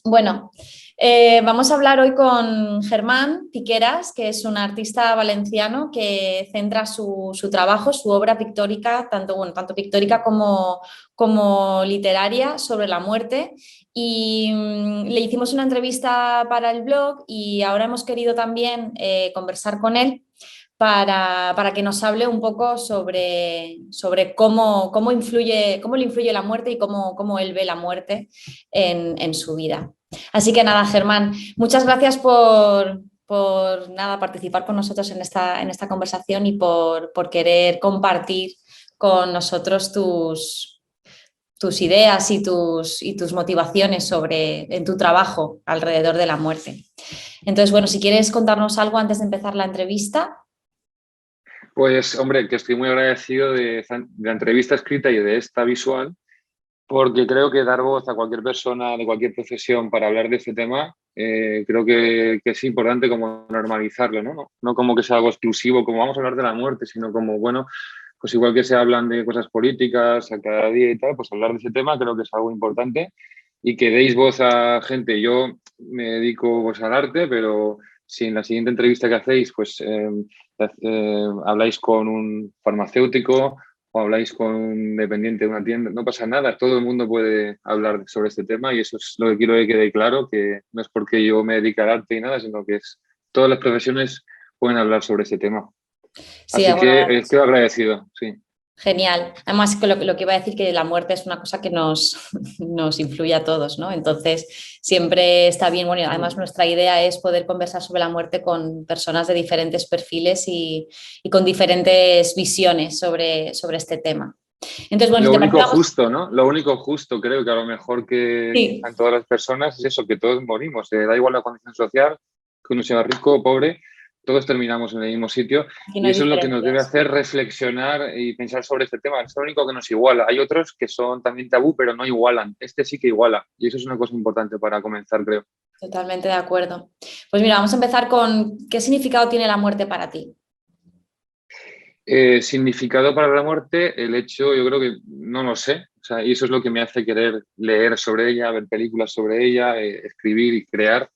Bueno, vamos a hablar hoy con Germán Piqueras, que es un artista valenciano que centra su trabajo, su obra pictórica, tanto pictórica como literaria, sobre la muerte. Y le hicimos una entrevista para el blog y ahora hemos querido también conversar con él para que nos hable un poco sobre cómo le influye la muerte y cómo él ve la muerte en su vida. Así que nada, Germán, muchas gracias por participar con nosotros en esta conversación y por querer compartir con nosotros tus ideas y tus motivaciones en tu trabajo alrededor de la muerte. Entonces, bueno, si quieres contarnos algo antes de empezar la entrevista. Pues, hombre, que estoy muy agradecido de la entrevista escrita y de esta visual, porque creo que dar voz a cualquier persona de cualquier profesión para hablar de este tema, creo que es importante como normalizarlo, ¿no? No como que sea algo exclusivo, como vamos a hablar de la muerte, sino como, bueno, pues igual que se hablan de cosas políticas a cada día y tal, pues hablar de ese tema creo que es algo importante y que deis voz a gente. Yo me dedico pues al arte, pero si en la siguiente entrevista que hacéis, pues habláis con un farmacéutico o habláis con un dependiente de una tienda, no pasa nada, todo el mundo puede hablar sobre este tema y eso es lo que quiero que quede claro, que no es porque yo me dedique al arte y nada, sino que todas las profesiones pueden hablar sobre este tema. Sí, Así bueno, que quedo agradecido, sí. genial. Además, lo que iba a decir que la muerte es una cosa que nos influye a todos, ¿no? Entonces, siempre está bien. Bueno, y además nuestra idea es poder conversar sobre la muerte con personas de diferentes perfiles y con diferentes visiones sobre este tema. Entonces, bueno, si Lo te parece, único vamos. justo, ¿no? Lo único justo, creo que a lo mejor que Sí, en todas las personas es eso, que todos morimos. Da igual la condición social, que uno sea rico o pobre, todos terminamos en el mismo sitio. aquí no Y hay eso es lo que nos debe diferencias. hacer reflexionar y pensar sobre este tema. Es lo único que nos iguala. Hay otros que son también tabú, pero no igualan. Este sí que iguala. Y eso es una cosa importante para comenzar, creo. Totalmente de acuerdo. Pues mira, vamos a empezar con ¿qué significado tiene la muerte para ti? Significado para la muerte, el hecho, yo creo que no lo sé. O sea, y eso es lo que me hace querer leer sobre ella, ver películas sobre ella, escribir y crear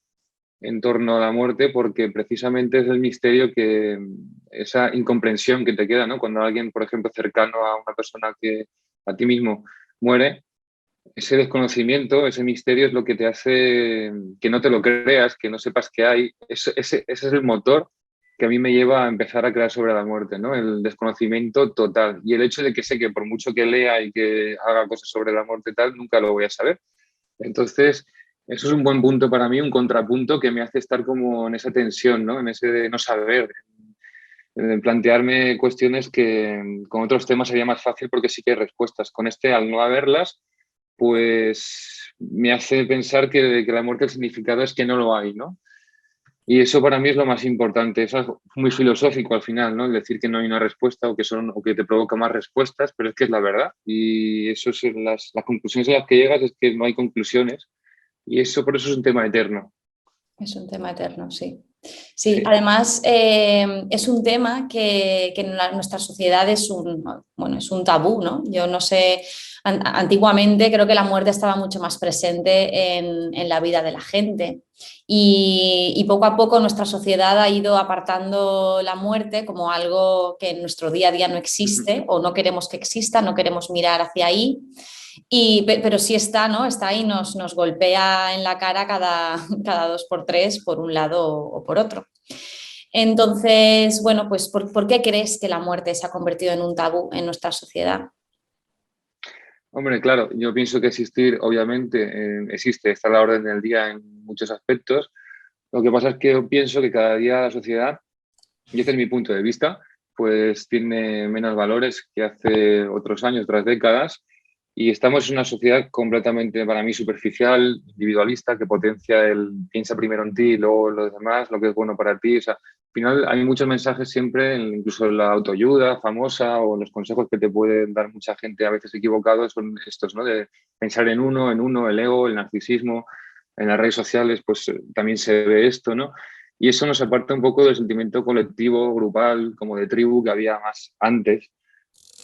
en torno a la muerte, porque precisamente es el misterio esa incomprensión que te queda, ¿no? Cuando alguien, por ejemplo, cercano a una persona que a ti mismo muere, ese desconocimiento, ese misterio es lo que te hace que no te lo creas, que no sepas qué hay. Ese es el motor que a mí me lleva a empezar a crear sobre la muerte, ¿no? El desconocimiento total. Y el hecho de que sé que por mucho que lea y que haga cosas sobre la muerte y tal, nunca lo voy a saber. Entonces, eso es un buen punto para mí, un contrapunto que me hace estar como en esa tensión, ¿no? En ese de no saber, en plantearme cuestiones que con otros temas sería más fácil porque sí que hay respuestas. Con este, al no haberlas, pues me hace pensar que la muerte, el significado es que no lo hay, ¿no? Y eso para mí es lo más importante. Es algo muy filosófico al final, ¿no? El decir que no hay una respuesta o que te provoca más respuestas, pero es que es la verdad. Y eso es las conclusiones a las que llegas es que no hay conclusiones. Y eso por eso es un tema eterno. Es un tema eterno, sí. Sí, Sí. además es un tema que en nuestra sociedad es un tabú, ¿no? Yo no sé, antiguamente creo que la muerte estaba mucho más presente en la vida de la gente y poco a poco nuestra sociedad ha ido apartando la muerte como algo que en nuestro día a día no existe o no queremos que exista, no queremos mirar hacia ahí. Pero sí está, ¿no? Está ahí, nos golpea en la cara cada dos por tres, por un lado o por otro. Entonces, bueno, pues ¿por qué crees que la muerte se ha convertido en un tabú en nuestra sociedad? Hombre, claro, yo pienso que existir, obviamente, existe, está a la orden del día en muchos aspectos. Lo que pasa es que yo pienso que cada día la sociedad, y este es mi punto de vista, pues tiene menos valores que hace otros años, otras décadas, y estamos en una sociedad completamente, para mí, superficial, individualista, que potencia el piensa primero en ti y luego en los demás, lo que es bueno para ti. O sea, al final hay muchos mensajes siempre, incluso en la autoayuda famosa o en los consejos que te pueden dar mucha gente a veces equivocados, son estos, ¿no? De pensar en uno, el ego, el narcisismo. En las redes sociales, pues también se ve esto, ¿no? Y eso nos aparta un poco del sentimiento colectivo, grupal, como de tribu que había más antes,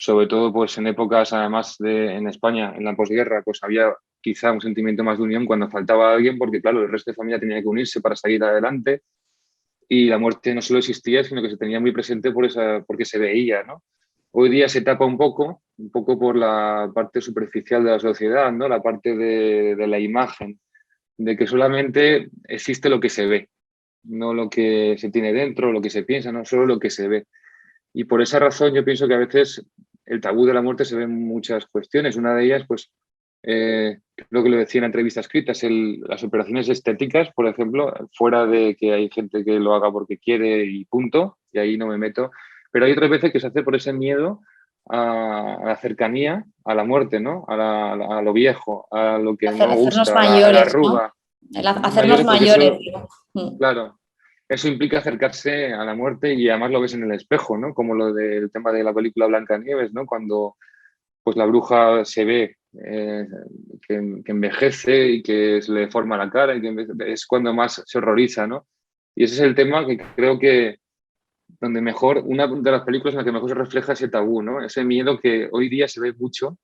sobre todo pues en épocas además en España, en la posguerra, pues había quizá un sentimiento más de unión cuando faltaba alguien, porque claro, el resto de familia tenía que unirse para salir adelante y la muerte no solo existía, sino que se tenía muy presente porque se veía, ¿no? Hoy día se tapa un poco por la parte superficial de la sociedad, ¿no? La parte de la imagen, de que solamente existe lo que se ve, no lo que se tiene dentro, lo que se piensa, no solo lo que se ve. Y por esa razón yo pienso que a veces el tabú de la muerte se ve en muchas cuestiones. Una de ellas, pues, creo que lo decía en la entrevista escrita, es las operaciones estéticas, por ejemplo, fuera de que hay gente que lo haga porque quiere y punto, y ahí no me meto. Pero hay otras veces que se hace por ese miedo a la cercanía, a la muerte, ¿no? A lo viejo, a lo que no Hacernos gusta, a la mayores, ¿no? arruga. Hacernos Mayores porque mayores, eso, digo. Mm. claro, eso implica acercarse a la muerte y además lo ves en el espejo, ¿no? Como lo del tema de la película Blancanieves, ¿no? Cuando pues la bruja se ve que envejece y que se le deforma la cara y que es cuando más se horroriza, ¿no? Y ese es el tema que creo que donde mejor, una de las películas en la que mejor se refleja ese tabú, ¿no? Ese miedo que hoy día se ve mucho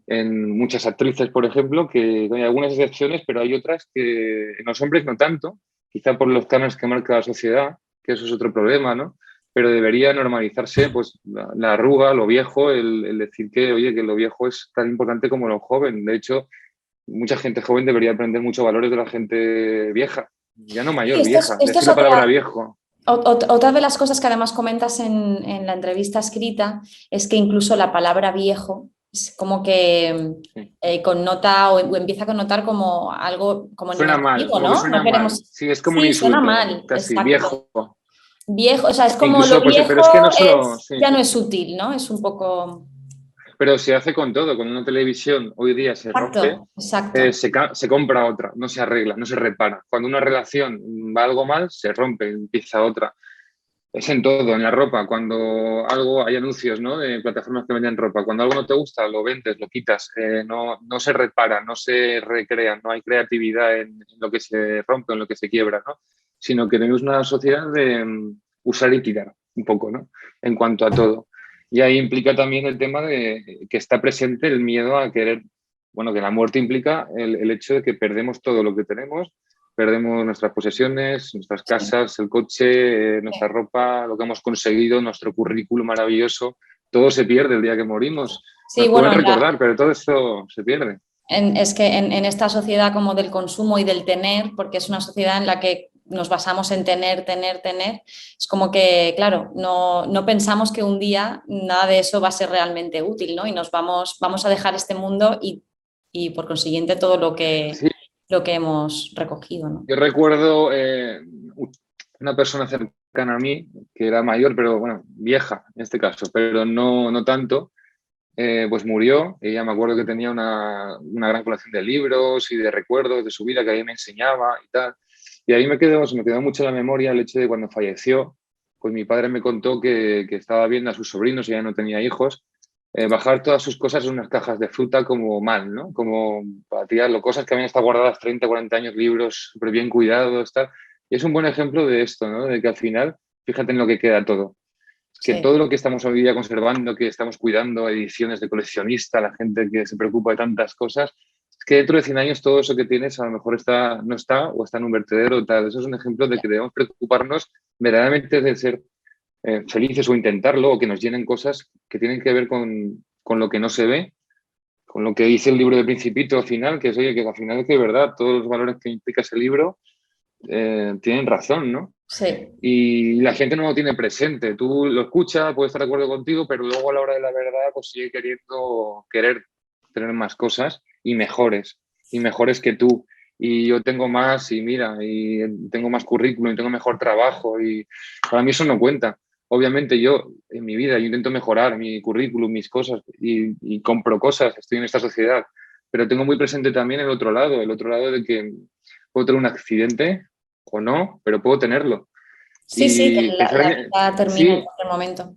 en muchas actrices, por ejemplo, que hay algunas excepciones, pero hay otras que en los hombres no tanto, quizá por los cánones que marca la sociedad, que eso es otro problema, ¿no? Pero debería normalizarse pues, la arruga, lo viejo, el decir que, oye, que lo viejo es tan importante como lo joven. De hecho, mucha gente joven debería aprender muchos valores de la gente vieja, ya no Sí, mayor, vieja. esto Decir es la palabra otra, viejo, otra de las cosas que además comentas en la entrevista escrita es que incluso la palabra viejo es como que sí. connota o empieza a connotar como algo como Suena mal, negativo, como que ¿no? No suena mal. queremos. Sí, es como un Sí, suena insulto, mal, casi, exacto. viejo. Viejo, o sea, es como lo Incluso, pues, pero viejo es que no solo, es, sí. ya no es útil, ¿no? Es un poco. Pero se hace con todo. Cuando una televisión hoy día se rompe, Exacto, exacto. se compra otra, no se arregla, no se repara. Cuando una relación va algo mal, se rompe, empieza otra. Es en todo, en la ropa. Cuando algo, hay anuncios, ¿no? De plataformas que venden ropa. Cuando algo no te gusta, lo vendes, lo quitas. No se repara, no se recrea, no hay creatividad en lo que se rompe, en lo que se quiebra, ¿no? Sino que tenemos una sociedad de usar y tirar, un poco, ¿no? En cuanto a todo. Y ahí implica también el tema de que está presente el miedo a querer, bueno, que la muerte implica el hecho de que perdemos todo lo que tenemos, perdemos nuestras posesiones, nuestras Sí, casas, el coche, nuestra sí. ropa, lo que hemos conseguido, nuestro currículum maravilloso. Todo se pierde el día que morimos. Sí, Nos pueden bueno, recordar, pero todo esto se pierde. es que en esta sociedad como del consumo y del tener, porque es una sociedad en la que nos basamos en tener, tener, tener, es como que, claro, no pensamos que un día nada de eso va a ser realmente útil, ¿no? Y vamos a dejar este mundo y por consiguiente todo Sí, lo que hemos recogido, ¿no? yo recuerdo una persona cercana a mí, que era mayor, pero bueno, vieja en este caso, pero no tanto, pues murió. Ella me acuerdo que tenía una gran colección de libros y de recuerdos de su vida que a mí me enseñaba y tal. Y ahí se me quedó mucho en la memoria el hecho de cuando falleció, pues mi padre me contó que estaba viendo a sus sobrinos, ella no tenía hijos, bajar todas sus cosas en unas cajas de fruta como mal, ¿no? Como para tirarlo, cosas que habían estado guardadas 30, 40 años, libros súper bien cuidados, tal. Y es un buen ejemplo de esto, ¿no? De que al final, fíjate en lo que queda todo que Sí. todo lo que estamos hoy día conservando, que estamos cuidando, ediciones de coleccionista, la gente que se preocupa de tantas cosas, es que dentro de 100 años todo eso que tienes a lo mejor no está o está en un vertedero o tal. Eso es un ejemplo de que debemos preocuparnos verdaderamente de ser felices o intentarlo o que nos llenen cosas que tienen que ver con lo que no se ve, con lo que dice el libro de Principito al final, que es, oye, que al final es que de verdad todos los valores que implica ese libro tienen razón, ¿no? Sí. Y la gente no lo tiene presente. Tú lo escuchas, puede estar de acuerdo contigo, pero luego a la hora de la verdad, pues sigue querer tener más cosas y mejores que tú. Y yo tengo más, y mira, y tengo más currículum, y tengo mejor trabajo, y para mí eso no cuenta. Obviamente yo, en mi vida, yo intento mejorar mi currículum, mis cosas, y compro cosas, estoy en esta sociedad, pero tengo muy presente también el otro lado de que puedo tener un accidente o no, pero puedo tenerlo. Sí, sí, que Y pensar la en, vida termina en sí, cualquier momento.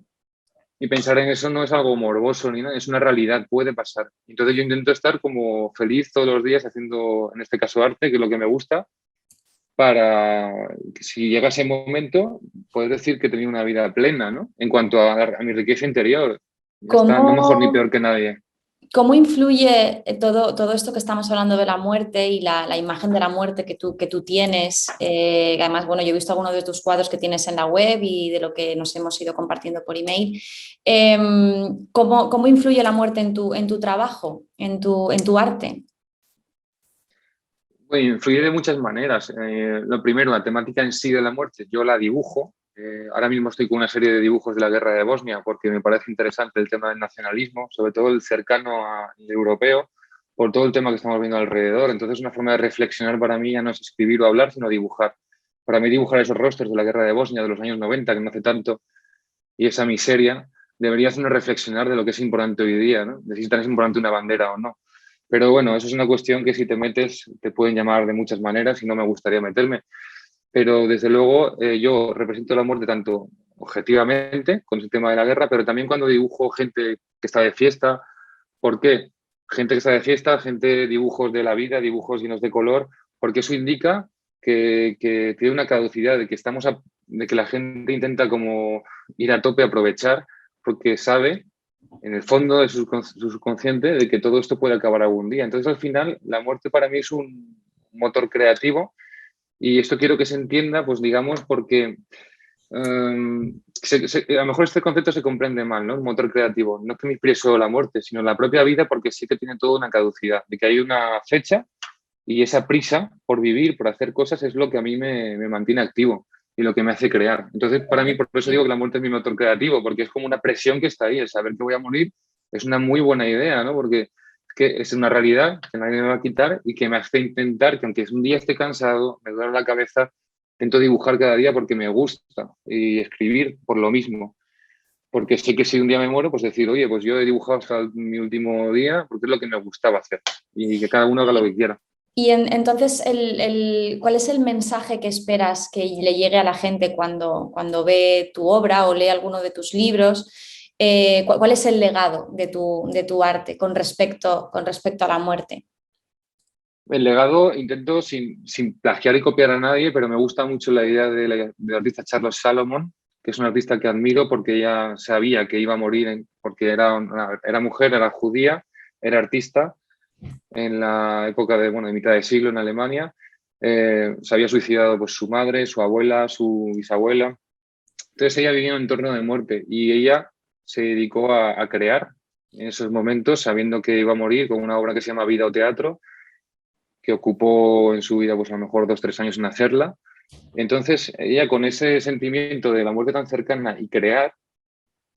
y pensar en eso no es algo morboso ni nada, es una realidad, puede pasar. Entonces yo intento estar como feliz todos los días haciendo, en este caso, arte, que es lo que me gusta, para que si llega ese momento, poder decir que he tenido una vida plena, ¿no? En cuanto a mi riqueza interior. Ya está, no mejor ni ¿Cómo, peor que nadie. ¿Cómo influye todo esto que estamos hablando de la muerte y la imagen de la muerte que tú tienes? Además, bueno, yo he visto algunos de tus cuadros que tienes en la web y de lo que nos hemos ido compartiendo por email. ¿Cómo influye la muerte en tu trabajo, en tu arte? Bueno, influye de muchas maneras. Lo primero, la temática en sí de la muerte, yo la dibujo. Ahora mismo estoy con una serie de dibujos de la guerra de Bosnia porque me parece interesante el tema del nacionalismo, sobre todo el cercano al europeo, por todo el tema que estamos viendo alrededor. Entonces, una forma de reflexionar para mí ya no es escribir o hablar, sino dibujar. Para mí, dibujar esos rostros de la guerra de Bosnia de los años 90, que no hace tanto, y esa miseria, debería hacernos reflexionar de lo que es importante hoy día, ¿no? De si tan es importante una bandera o no. Pero bueno, eso es una cuestión que si te metes te pueden llamar de muchas maneras y no me gustaría meterme. Pero desde luego yo represento la muerte tanto objetivamente con el tema de la guerra, pero también cuando dibujo gente que está de fiesta. ¿Por qué? Gente que está de fiesta, gente, dibujos de la vida, dibujos llenos de color, porque eso indica que tiene una caducidad, de que de que la gente intenta como ir a tope, aprovechar, porque sabe en el fondo de su subconsciente de que todo esto puede acabar algún día. Entonces, al final, la muerte para mí es un motor creativo y esto quiero que se entienda, pues digamos, porque a lo mejor este concepto se comprende mal, ¿no? Un motor creativo. No es que me inspire solo la muerte, sino la propia vida, porque sí que tiene toda una caducidad, de que hay una fecha y esa prisa por vivir, por hacer cosas, es lo que a mí me mantiene activo y lo que me hace crear. Entonces, para mí, por eso digo que la muerte es mi motor creativo, porque es como una presión que está ahí, el saber que voy a morir es una muy buena idea, ¿no? Porque es que es una realidad que nadie me va a quitar y que me hace intentar que aunque un día esté cansado, me duele la cabeza, intento dibujar cada día porque me gusta y escribir por lo mismo. Porque sé que si un día me muero, pues decir, oye, pues yo he dibujado hasta mi último día porque es lo que me gustaba hacer y que cada uno haga lo que quiera. Y entonces, ¿cuál es el mensaje que esperas que le llegue a la gente cuando ve tu obra o lee alguno de tus libros? ¿Cuál es el legado de tu arte con respecto a la muerte? El legado intento sin plagiar y copiar a nadie, pero me gusta mucho la idea del artista Charles Salomon, que es un artista que admiro porque ella sabía que iba a morir, porque era mujer, era judía, era artista en la época de mitad de siglo en Alemania. Se había suicidado pues, su madre, su abuela, su bisabuela. Entonces ella vivía en un entorno de muerte y ella se dedicó a crear en esos momentos, sabiendo que iba a morir, con una obra que se llama Vida o Teatro, que ocupó en su vida pues a lo mejor 2 o 3 años en hacerla. Entonces, ella con ese sentimiento de la muerte tan cercana y crear,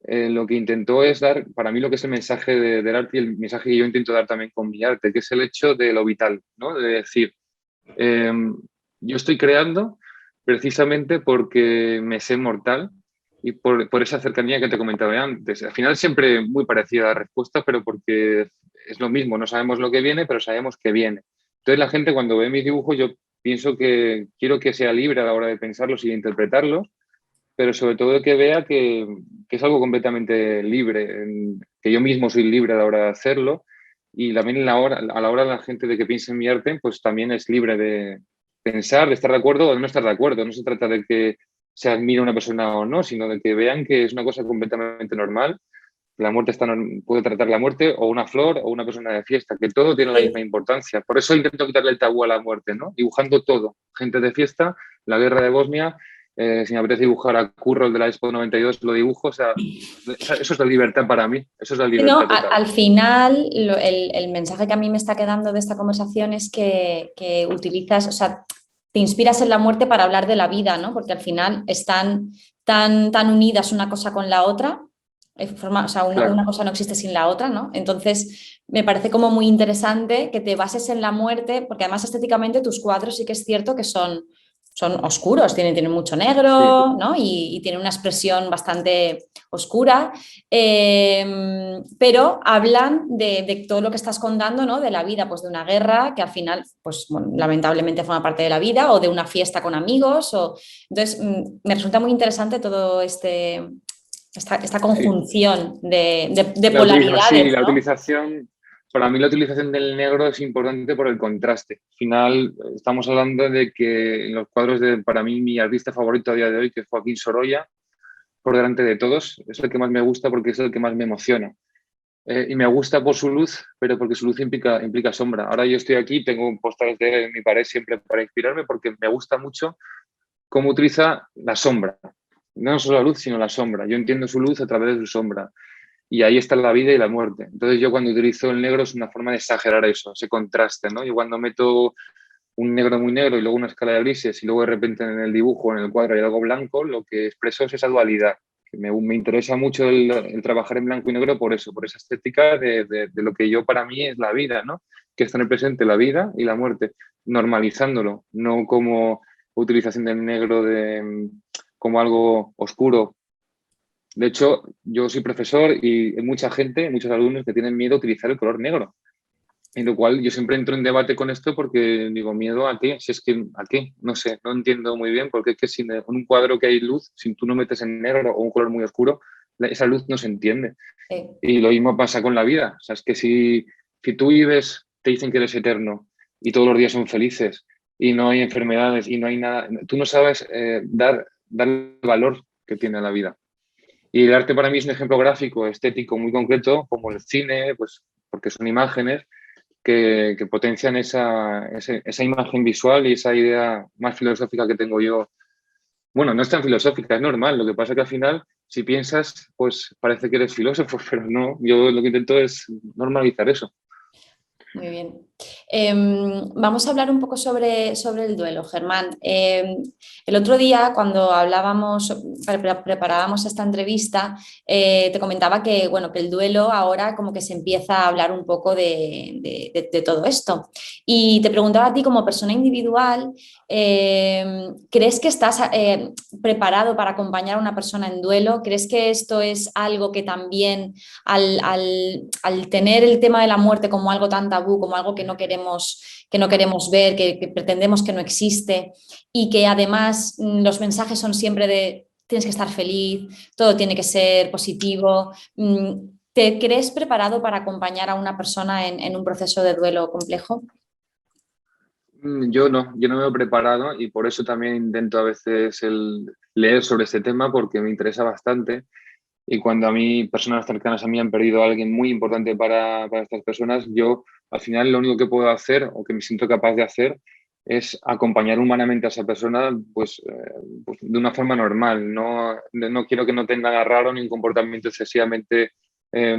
lo que intentó es dar, para mí, lo que es el mensaje del arte y el mensaje que yo intento dar también con mi arte, que es el hecho de lo vital, ¿no? De decir, eh, yo estoy creando precisamente porque me sé mortal y por esa cercanía que te comentaba antes. Al final siempre muy parecida la respuesta, pero porque es lo mismo, no sabemos lo que viene, pero sabemos que viene. Entonces la gente cuando ve mis dibujos yo pienso que quiero que sea libre a la hora de pensarlos y de interpretarlos, pero sobre todo que vea que es algo completamente libre, que yo mismo soy libre a la hora de hacerlo y también a la hora de la gente de que piense en mi arte, pues también es libre de pensar, de estar de acuerdo o de no estar de acuerdo. No se trata de que se admire a una persona o no, sino de que vean que es una cosa completamente normal. La muerte puede tratar la muerte o una flor o una persona de fiesta, que todo tiene la misma importancia. Por eso intento quitarle el tabú a la muerte, ¿no? Dibujando todo. Gente de fiesta, la guerra de Bosnia, si me apetece dibujar a Curro, el de la Expo 92, lo dibujo. O sea, eso es la libertad para mí. Eso es la No, libertad total. al final, el mensaje que a mí me está quedando de esta conversación es que utilizas, o sea, te inspiras en la muerte para hablar de la vida, ¿no? Porque al final están tan unidas una cosa con la otra, o sea, Claro. una cosa no existe sin la otra, ¿no? Entonces, me parece como muy interesante que te bases en la muerte, porque además estéticamente tus cuadros sí que es cierto que son oscuros, tienen mucho Sí, negro, ¿no? Y tienen una expresión bastante oscura. Pero hablan de todo lo que estás contando, ¿no? De la vida, pues de una guerra que al final, pues bueno, lamentablemente forma parte de la vida, o de una fiesta con amigos. Entonces, me resulta muy interesante todo esta sí. conjunción de polaridades, La ¿no? utilización, para mí la utilización del negro es importante por el contraste. Al final, estamos hablando de que en los cuadros para mí, mi artista favorito a día de hoy, que es Joaquín Sorolla, por delante de todos, es el que más me gusta porque es el que más me emociona. Y me gusta por su luz, pero porque su luz implica sombra. Ahora yo estoy aquí, tengo postales de él en mi pared siempre para inspirarme porque me gusta mucho cómo utiliza la sombra. No solo la luz, sino la sombra. Yo entiendo su luz a través de su sombra. Y ahí está la vida y la muerte. Entonces yo cuando utilizo el negro es una forma de exagerar eso, ese contraste, ¿no? Yo cuando meto un negro muy negro y luego una escala de grises y luego de repente en el dibujo, en el cuadro hay algo blanco, lo que expreso es esa dualidad. Que me interesa mucho el trabajar en blanco y negro por eso, por esa estética de lo que yo para mí es la vida, ¿no? Que está en el presente la vida y la muerte, normalizándolo, no como utilización del negro como algo oscuro. De hecho, yo soy profesor y hay mucha gente, muchos alumnos que tienen miedo a utilizar el color negro. En lo cual yo siempre entro en debate con esto porque digo, ¿miedo a qué? Si es que, ¿a qué? No sé, no entiendo muy bien porque es que si en un cuadro que hay luz, si tú no metes en negro o un color muy oscuro, esa luz no se entiende. Sí. Y lo mismo pasa con la vida. O sea, es que si tú vives, te dicen que eres eterno y todos los días son felices y no hay enfermedades y no hay nada, tú no sabes dar el valor que tiene la vida. Y el arte para mí es un ejemplo gráfico, estético muy concreto, como el cine, pues porque son imágenes que potencian esa imagen visual y esa idea más filosófica que tengo yo. Bueno, no es tan filosófica, es normal. Lo que pasa es que al final, si piensas, pues parece que eres filósofo, pero no. Yo lo que intento es normalizar eso. Muy bien. Vamos a hablar un poco sobre el duelo, Germán. El otro día, cuando hablábamos, preparábamos esta entrevista, te comentaba que, bueno, que el duelo ahora como que se empieza a hablar un poco de todo esto. Y te preguntaba a ti como persona individual, ¿crees que estás preparado para acompañar a una persona en duelo? ¿Crees que esto es algo que también al tener el tema de la muerte como algo tan tabú, como algo que no queremos ver, que pretendemos que no existe y que además los mensajes son siempre de tienes que estar feliz, todo tiene que ser positivo? ¿Te crees preparado para acompañar a una persona en un proceso de duelo complejo? Yo no me he preparado y por eso también intento a veces leer sobre este tema porque me interesa bastante. Y cuando a mí, personas cercanas a mí han perdido a alguien muy importante para estas personas, yo al final lo único que puedo hacer o que me siento capaz de hacer es acompañar humanamente a esa persona pues de una forma normal. No quiero que no tenga nada raro ni un comportamiento excesivamente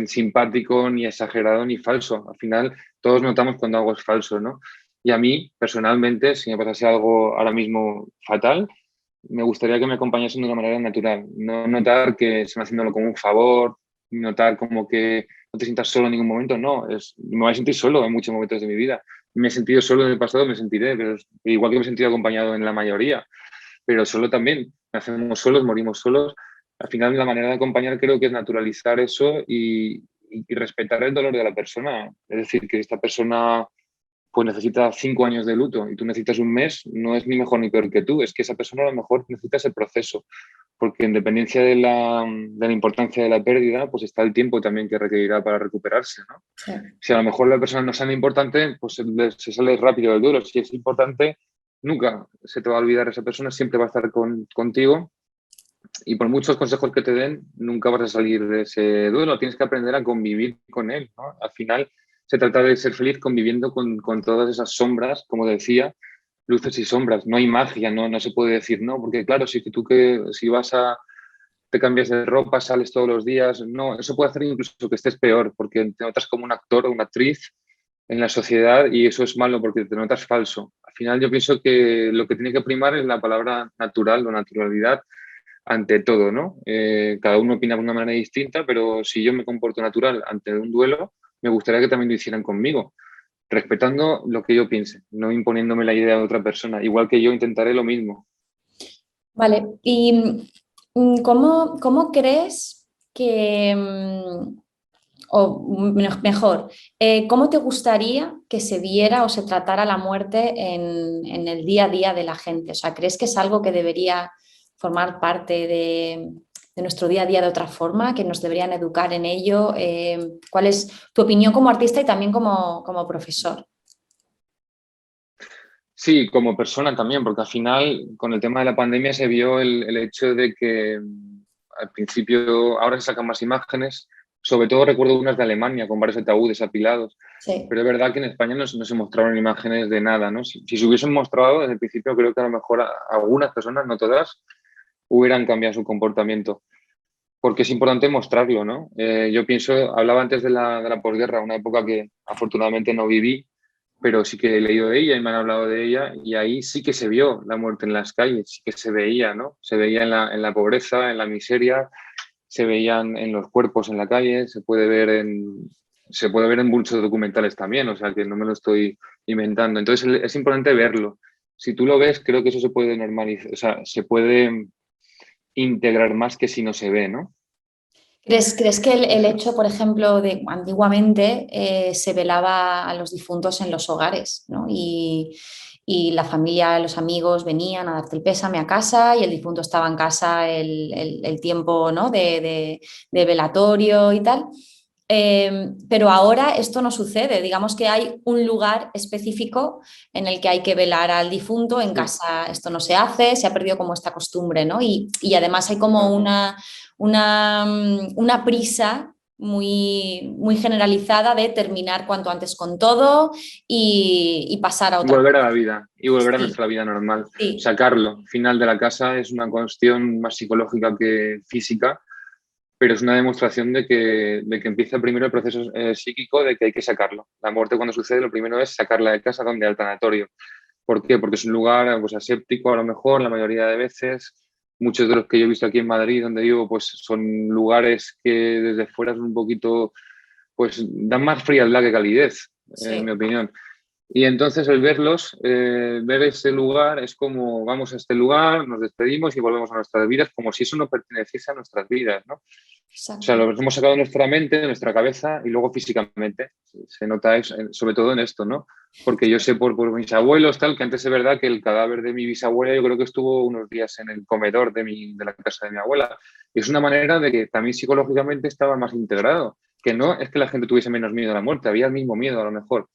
simpático, ni exagerado, ni falso. Al final todos notamos cuando algo es falso, ¿no? Y a mí, personalmente, si me pasase algo ahora mismo fatal, me gustaría que me acompañasen de una manera natural, no notar que están haciéndolo como un favor, notar como que no te sientas solo en ningún momento, no, me voy a sentir solo en muchos momentos de mi vida. Me he sentido solo en el pasado, me sentiré, pero igual que me he sentido acompañado en la mayoría, pero solo también, nacemos solos, morimos solos. Al final la manera de acompañar creo que es naturalizar eso y respetar el dolor de la persona. Es decir, que esta persona pues necesita 5 años de luto y tú necesitas un mes, no es ni mejor ni peor que tú, es que esa persona a lo mejor necesita ese proceso, porque en dependencia de la importancia de la pérdida, pues está el tiempo también que requerirá para recuperarse, ¿no? Sí. Si a lo mejor la persona no es tan importante, pues se sale rápido del duelo. Si es importante, nunca se te va a olvidar esa persona, siempre va a estar contigo y por muchos consejos que te den, nunca vas a salir de ese duelo. Tienes que aprender a convivir con él, ¿no? Al final se trata de ser feliz conviviendo con todas esas sombras, como decía, luces y sombras. No hay magia, no se puede decir no, porque claro, si te cambias de ropa, sales todos los días, no, eso puede hacer incluso que estés peor, porque te notas como un actor o una actriz en la sociedad y eso es malo porque te notas falso. Al final yo pienso que lo que tiene que primar es la palabra natural o naturalidad ante todo, ¿no? Cada uno opina de una manera distinta, pero si yo me comporto natural ante un duelo, me gustaría que también lo hicieran conmigo, respetando lo que yo piense, no imponiéndome la idea de otra persona, igual que yo intentaré lo mismo. Vale, ¿y cómo crees que, mejor, cómo te gustaría que se viera o se tratara la muerte en el día a día de la gente? O sea, ¿crees que es algo que debería formar parte de nuestro día a día de otra forma, que nos deberían educar en ello? ¿Cuál es tu opinión como artista y también como profesor? Sí, como persona también, porque al final con el tema de la pandemia se vio el hecho de que al principio ahora se sacan más imágenes, Sobre todo recuerdo unas de Alemania con varios ataúdes apilados. Sí. Pero es verdad que en España no se mostraron imágenes de nada, ¿no? Si se hubiesen mostrado desde el principio, creo que a lo mejor algunas personas, no todas, hubieran cambiado su comportamiento. Porque es importante mostrarlo, ¿no? Yo pienso, hablaba antes de la posguerra, una época que afortunadamente no viví, pero sí que he leído de ella y me han hablado de ella, y ahí sí que se vio la muerte en las calles, sí que se veía, ¿no? Se veía en la pobreza, en la miseria, se veían en los cuerpos en la calle, se puede ver en muchos documentales también, o sea que no me lo estoy inventando. Entonces es importante verlo. Si tú lo ves, creo que eso se puede normalizar, o sea, se puede integrar más que si no se ve, ¿no? ¿Crees que el hecho, por ejemplo, de antiguamente se velaba a los difuntos en los hogares, ¿no? Y la familia, los amigos venían a darte el pésame a casa y el difunto estaba en casa el tiempo, ¿no? de velatorio y tal. Pero ahora esto no sucede. Digamos que hay un lugar específico en el que hay que velar al difunto. En Sí. casa esto no se hace, se ha perdido como esta costumbre, ¿no? Y además hay como una prisa muy, muy generalizada de terminar cuanto antes con todo y pasar a Y otra volver a cosa. la vida, y volver a Sí, nuestra vida normal. sí, Sacarlo. Final de la casa es una cuestión más psicológica que física, pero es una demostración de que empieza primero el proceso psíquico de que hay que sacarlo. La muerte cuando sucede, lo primero es sacarla de casa donde al tanatorio. ¿Por qué? Porque es un lugar pues, aséptico a lo mejor la mayoría de veces. Muchos de los que yo he visto aquí en Madrid, donde vivo, pues son lugares que desde fuera son un poquito, pues dan más frialdad que calidez, en mi sí. opinión. Y entonces el verlos, ver ese lugar, es como vamos a este lugar, nos despedimos y volvemos a nuestras vidas, como si eso no perteneciese a nuestras vidas, ¿no? O sea, Exacto. lo hemos sacado de nuestra mente, de nuestra cabeza y luego físicamente. Se nota eso, sobre todo en esto, ¿no? Porque yo sé por mis abuelos, tal, que antes es verdad que el cadáver de mi bisabuela yo creo que estuvo unos días en el comedor de la casa de mi abuela. Y es una manera de que también psicológicamente estaba más integrado. Que no es que la gente tuviese menos miedo a la muerte, había el mismo miedo a lo mejor.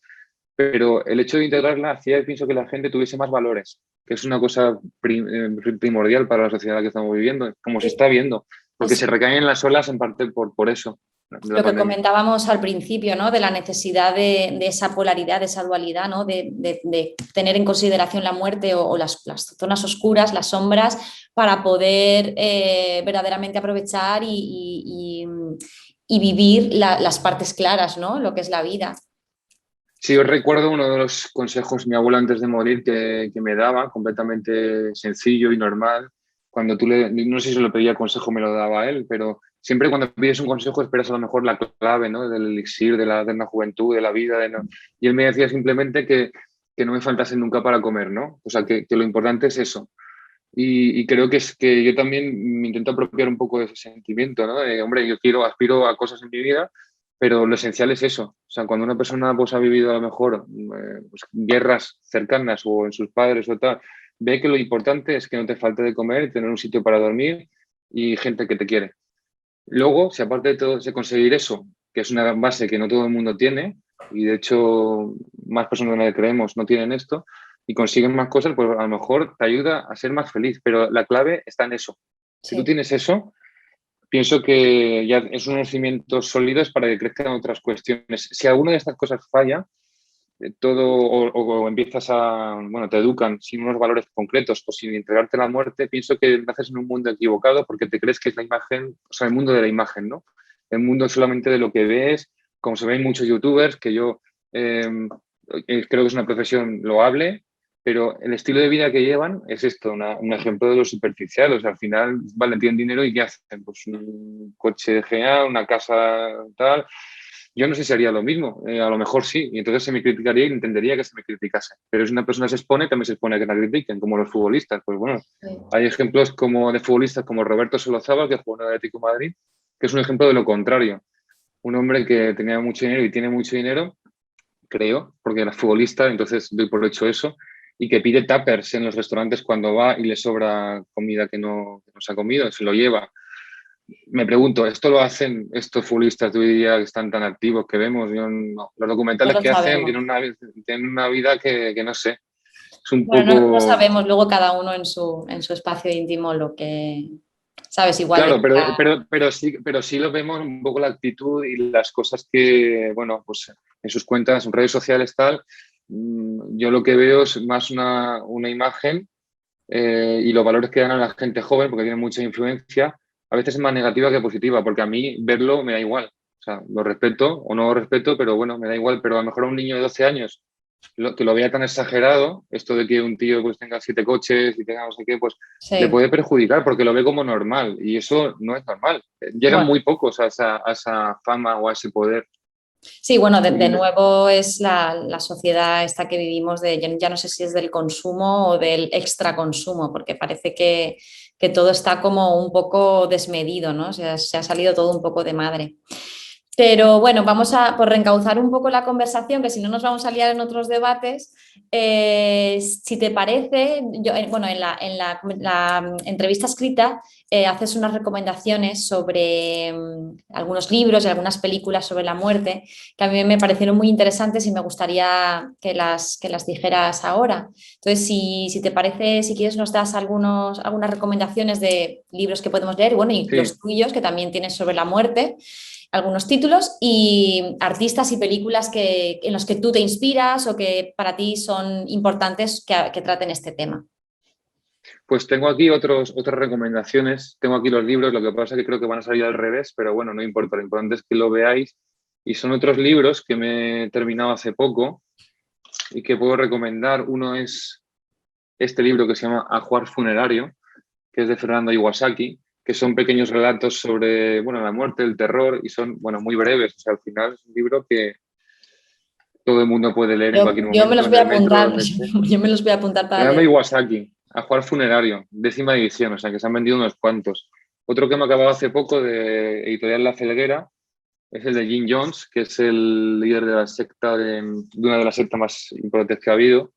Pero el hecho de integrarla hacía, pienso, que la gente tuviese más valores, que es una cosa primordial para la sociedad que estamos viviendo, como se está viendo, porque se Es recaen en las olas en parte por eso, de la lo que pandemia. comentábamos al principio, ¿no? De la necesidad de esa polaridad, de esa dualidad, ¿no? De tener en consideración la muerte o las zonas oscuras, las sombras, para poder verdaderamente aprovechar y vivir las partes claras, ¿no? Lo que es la vida. Sí, yo recuerdo uno de los consejos mi abuela antes de morir que me daba, completamente sencillo y normal. Cuando no sé si se lo pedía consejo, me lo daba él, pero siempre cuando pides un consejo esperas a lo mejor la clave, ¿no? Del elixir, de la juventud, de la vida. Y él me decía simplemente que no me faltase nunca para comer, ¿no? O sea, que lo importante es eso. Y creo que es que yo también me intento apropiar un poco de ese sentimiento, ¿no? De, hombre, aspiro a cosas en mi vida, pero lo esencial es eso. O sea, cuando una persona pues, ha vivido a lo mejor pues, guerras cercanas o en sus padres o tal, ve que lo importante es que no te falte de comer, tener un sitio para dormir y gente que te quiere. Luego, si aparte de todo se conseguir eso, que es una base que no todo el mundo tiene, y de hecho más personas de las que creemos no tienen esto, y consiguen más cosas, pues a lo mejor te ayuda a ser más feliz, pero la clave está en eso. Si tú Sí. tienes eso, pienso que ya es unos cimientos sólidos para que crezcan otras cuestiones. Si alguna de estas cosas falla, todo o empiezas bueno, te educan sin unos valores concretos o sin entregarte a la muerte, pienso que naces en un mundo equivocado porque te crees que es la imagen, o sea, el mundo de la imagen, ¿no? El mundo solamente de lo que ves, como se ven muchos youtubers, que yo creo que es una profesión loable, pero el estilo de vida que llevan es esto, un ejemplo de lo superficial. O sea, al final, vale, tienen dinero y ¿qué hacen? Pues un coche genial, una casa tal. Yo no sé si haría lo mismo, a lo mejor sí, y entonces se me criticaría y entendería que se me criticase. Pero si una persona se expone, también se expone a que la critiquen, como los futbolistas. Pues bueno, Sí. hay ejemplos como de futbolistas como Roberto Solozábal, que jugó en el Atlético de Madrid, que es un ejemplo de lo contrario. Un hombre que tenía mucho dinero y tiene mucho dinero, creo, porque era futbolista, entonces doy por hecho eso, y que pide tuppers en los restaurantes cuando va y le sobra comida que no se ha comido, se lo lleva. Me pregunto, ¿esto lo hacen estos futbolistas de hoy día que están tan activos que vemos? Yo no. Los No documentales lo que hacen sabemos. tienen una vida que no sé, es un Bueno, no poco... sabemos luego cada uno en su espacio íntimo lo que. ¿sabes? Igual Claro, de... pero sí lo vemos un poco la actitud y las cosas que, bueno, pues en sus cuentas, en redes sociales, tal. Yo lo que veo es más una imagen y los valores que dan a la gente joven, porque tiene mucha influencia, a veces es más negativa que positiva, porque a mí verlo me da igual. O sea, lo respeto o no lo respeto, pero bueno, me da igual. Pero a lo mejor a un niño de 12 años que lo vea tan exagerado, esto de que un tío pues tenga 7 coches y tenga no sé qué, pues le Sí, puede perjudicar porque lo ve como normal y eso no es normal. Llegan bueno. muy pocos a esa fama o a ese poder. Sí, bueno, de Y, nuevo es la sociedad esta que vivimos de, ya no sé si es del consumo o del extra consumo, porque parece que todo está como un poco desmedido, ¿no? O sea, se ha salido todo un poco de madre. Pero bueno, vamos a por reencauzar un poco la conversación, que si no nos vamos a liar en otros debates. Si te parece, yo, bueno, la entrevista escrita haces unas recomendaciones sobre algunos libros y algunas películas sobre la muerte que a mí me parecieron muy interesantes y me gustaría que las dijeras ahora. Entonces, si te parece, si quieres, nos das algunas recomendaciones de libros que podemos leer, bueno, y sí, los tuyos que también tienes sobre la muerte, algunos títulos y artistas y películas en los que tú te inspiras o que para ti son importantes que traten este tema. pues tengo aquí otras recomendaciones. Tengo aquí los libros, lo que pasa es que creo que van a salir al revés, pero bueno, no importa. Lo importante es que lo veáis. Y son otros libros que me he terminado hace poco y que puedo recomendar. Uno es este libro que se llama Ajuar Funerario, que es de Fernando Iwasaki, que son pequeños relatos sobre, bueno, la muerte, el terror, y son, bueno, muy breves. O sea, al final es un libro que todo el mundo puede leer en cualquier Yo me momento, los en voy a el metro, apuntar, donde esté. yo me los voy a apuntar para Fernando leer. Iwasaki, Ajuar Funerario, 10ª edición, o sea, que se han vendido unos cuantos. Otro que me ha acabado hace poco de Editorial La Felguera es el de Jim Jones, que es el líder de la secta, de una de las sectas más importantes que ha habido.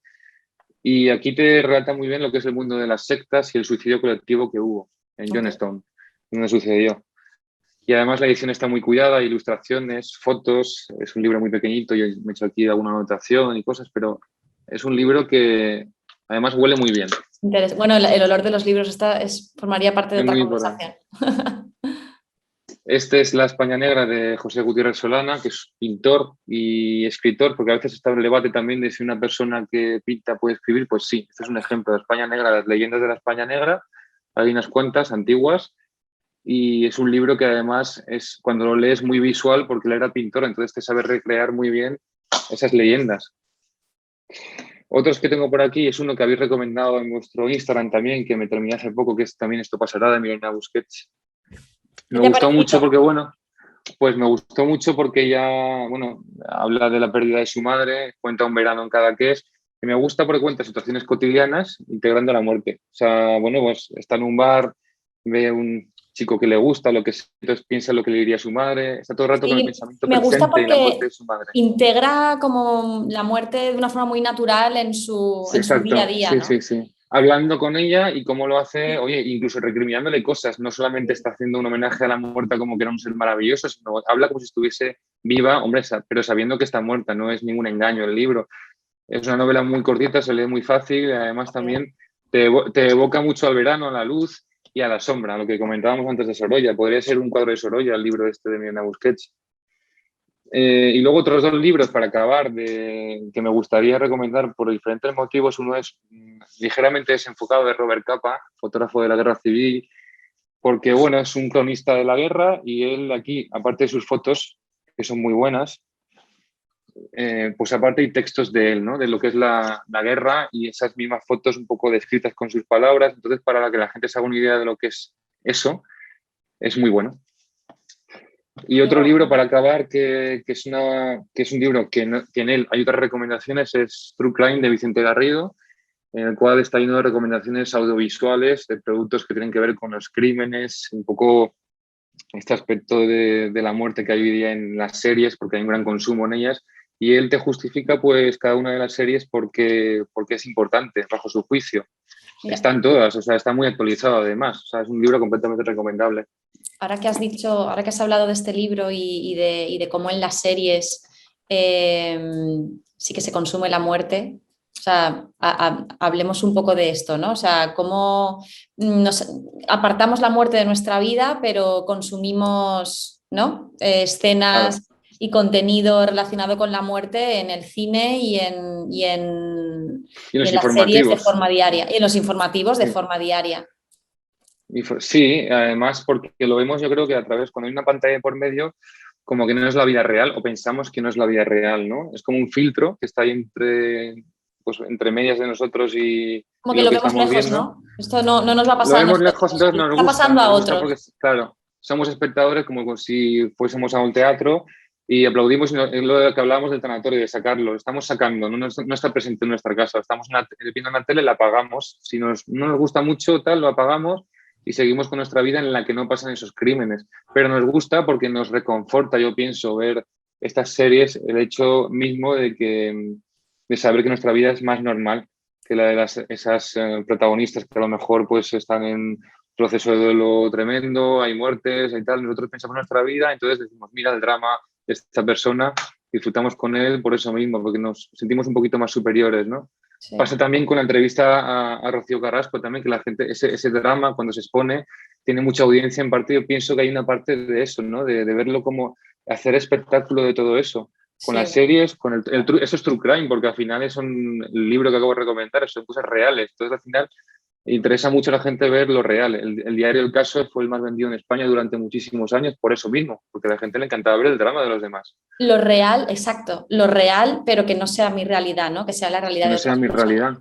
Y aquí te relata muy bien lo que es el mundo de las sectas y el suicidio colectivo que hubo en Ok. Johnstown, donde sucedió. Y además la edición está muy cuidada, ilustraciones, fotos, es un libro muy pequeñito, yo me he hecho aquí alguna anotación y cosas, pero es un libro que además huele muy bien. Bueno, el olor de los libros formaría parte de Es otra muy importante. conversación. Este es La España Negra de José Gutiérrez Solana, que es pintor y escritor, porque a veces está el debate también de si una persona que pinta puede escribir. Pues sí, este es un ejemplo de España Negra, las leyendas de la España Negra. Hay unas cuantas antiguas y es un libro que además es, cuando lo lees, muy visual porque él era pintor, entonces te sabe recrear muy bien esas leyendas. Otros que tengo por aquí es uno que habéis recomendado en vuestro Instagram también, que me terminé hace poco, que es también Esto pasará, de Milena Busquets. ¿Qué Me te ha gustó mucho parecido? porque, bueno, pues me gustó mucho porque ella, bueno, habla de la pérdida de su madre, cuenta un verano en Cadaqués, y me gusta porque cuenta situaciones cotidianas integrando la muerte. O sea, bueno, pues está en un bar, ve a un chico que le gusta, lo que sea, entonces piensa lo que le diría a su madre, está todo el rato con el Sí, pensamiento me gusta presente en la muerte porque de su madre. integra como la muerte de una forma muy natural Sí, en su día a exacto, día, sí, ¿no? sí, sí. Hablando con ella y cómo lo hace, oye, incluso recriminándole cosas, no solamente está haciendo un homenaje a la muerta como que era un ser maravilloso, sino habla como si estuviese viva, hombre, pero sabiendo que está muerta, no es ningún engaño el libro. Es una novela muy cortita, se lee muy fácil y además también te evoca mucho al verano, a la luz y a la sombra, lo que comentábamos antes de Sorolla. Podría ser un cuadro de Sorolla, el libro este de Mirna Busquets. Y luego otros dos libros para acabar que me gustaría recomendar por diferentes motivos. Uno es ligeramente desenfocado de Robert Capa, fotógrafo de la Guerra Civil, porque bueno, es un cronista de la guerra y él aquí, aparte de sus fotos, que son muy buenas, pues aparte hay textos de él, ¿no? De lo que es la guerra y esas mismas fotos un poco descritas con sus palabras. Entonces, para que la gente se haga una idea de lo que es eso, es muy bueno. Y otro libro para acabar, que es un libro que en él hay otras recomendaciones, es True Crime de Vicente Garrido, en el cual está lleno de recomendaciones audiovisuales de productos que tienen que ver con los crímenes, un poco este aspecto de la muerte que hay hoy día en las series, porque hay un gran consumo en ellas, y él te justifica pues cada una de las series porque es importante, bajo su juicio. Mira, Están todas, o sea, está muy actualizado además, o sea, es un libro completamente recomendable. ahora que has hablado de este libro y de cómo en las series sí que se consume la muerte, O sea, hablemos un poco de esto, ¿no? O sea, cómo nos apartamos la muerte de nuestra vida, pero consumimos, ¿no? Claro. Escenas y contenido relacionado con la muerte en el cine Y y los en las series de informativos. forma diaria, y en los informativos de Sí. forma diaria. Sí, además porque lo vemos yo creo que a través, cuando hay una pantalla por medio, como que no es la vida real o pensamos que no es la vida real, ¿no? Es como un filtro que está ahí entre, pues, entre medias de nosotros Como y que lo lo que vemos estamos lejos, viendo. ¿no? Esto no nos va a Lo pasar a vemos lejos, nosotros, entonces le está pasando a nos gusta porque, otros. claro, somos espectadores como si fuésemos a un teatro y aplaudimos, y es lo que hablábamos del tanatorio, de sacarlo, lo estamos sacando, no está presente en nuestra casa, estamos viendo una tele, la apagamos, si no nos gusta mucho, tal, lo apagamos y seguimos con nuestra vida en la que no pasan esos crímenes, pero nos gusta porque nos reconforta, yo pienso, ver estas series, el hecho mismo de saber que nuestra vida es más normal que la de esas protagonistas que a lo mejor pues están en proceso de duelo tremendo, hay muertes, hay tal, nosotros pensamos en nuestra vida, entonces decimos, mira el drama de esta persona, disfrutamos con él por eso mismo, porque nos sentimos un poquito más superiores, ¿no? Sí. Pasa también con la entrevista a Rocío Carrasco, también que la gente, ese drama cuando se expone, tiene mucha audiencia en parte, yo pienso que hay una parte de eso, ¿no? De verlo como hacer espectáculo de todo eso con Sí. las series, con eso es True Crime, porque al final es el libro que acabo de recomendar, son cosas reales. Entonces, al final, interesa mucho a la gente ver lo real. El diario El Caso fue el más vendido en España durante muchísimos años por eso mismo, porque a la gente le encantaba ver el drama de los demás. Lo real, exacto, lo real, pero que no sea mi realidad, ¿no? Que sea la realidad Que de no sea otras mi personas. realidad.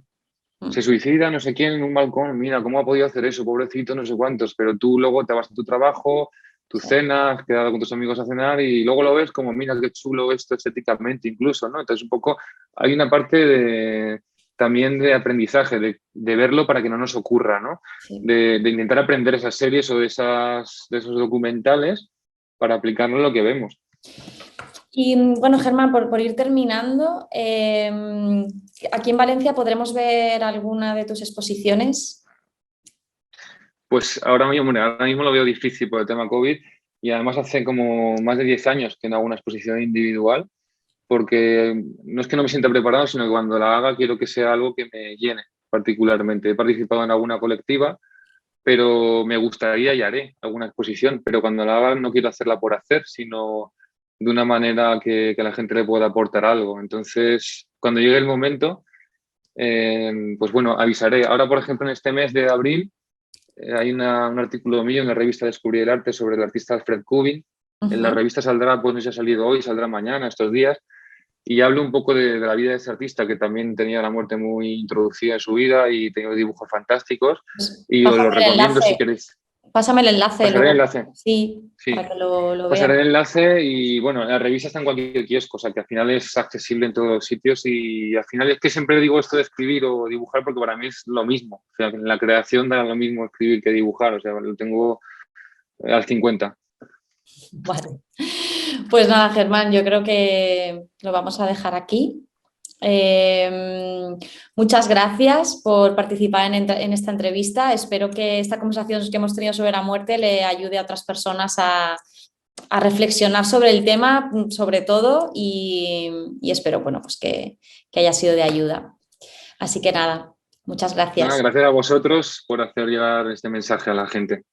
Mm. Se suicida no sé quién en un balcón, mira, ¿cómo ha podido hacer eso? Pobrecito, no sé cuántos, pero tú luego te vas a tu trabajo, tu Sí. cena, has quedado con tus amigos a cenar y luego lo ves como, mira, qué chulo esto estéticamente incluso, ¿no? Entonces un poco hay una parte también de aprendizaje, de verlo para que no nos ocurra, ¿no? Sí. De intentar aprender esas series o de esos documentales para aplicarlo en lo que vemos. Y bueno, Germán, por ir terminando, aquí en Valencia podremos ver alguna de tus exposiciones. Pues ahora mismo lo veo difícil por el tema COVID y además hace como más de 10 años que no hago una exposición individual porque no es que no me sienta preparado, sino que cuando la haga quiero que sea algo que me llene particularmente. He participado en alguna colectiva, pero me gustaría y haré alguna exposición, pero cuando la haga no quiero hacerla por hacer, sino de una manera que a la gente le pueda aportar algo. Entonces, cuando llegue el momento, pues bueno, avisaré. Ahora, por ejemplo, en este mes de abril, hay un artículo mío en la revista Descubrir el Arte sobre el artista Alfred Kubin. En la Ujú. revista saldrá, pues no sé si ha salido hoy, saldrá mañana, estos días, y hablo un poco de la vida de ese artista que también tenía la muerte muy introducida en su vida y tenía dibujos fantásticos. Pues Y os lo recomiendo si queréis. pásame el enlace Pasaré el luego. enlace. Sí, para Sí, que lo vea. pasaré el enlace y bueno, la revista está en cualquier kiosco, o sea que al final es accesible en todos los sitios y al final es que siempre digo esto de escribir o dibujar porque para mí es lo mismo. O sea, en la creación da lo mismo escribir que dibujar, o sea, lo tengo al 50. Vale. Pues nada, Germán, yo creo que lo vamos a dejar aquí. Eh, Muchas gracias por participar en esta entrevista. Espero que esta conversación que hemos tenido sobre la muerte le ayude a otras personas a reflexionar sobre el tema, sobre todo, y espero, bueno, pues que haya sido de ayuda. Así que nada, muchas Nada, gracias. gracias a vosotros por hacer llegar este mensaje a la gente.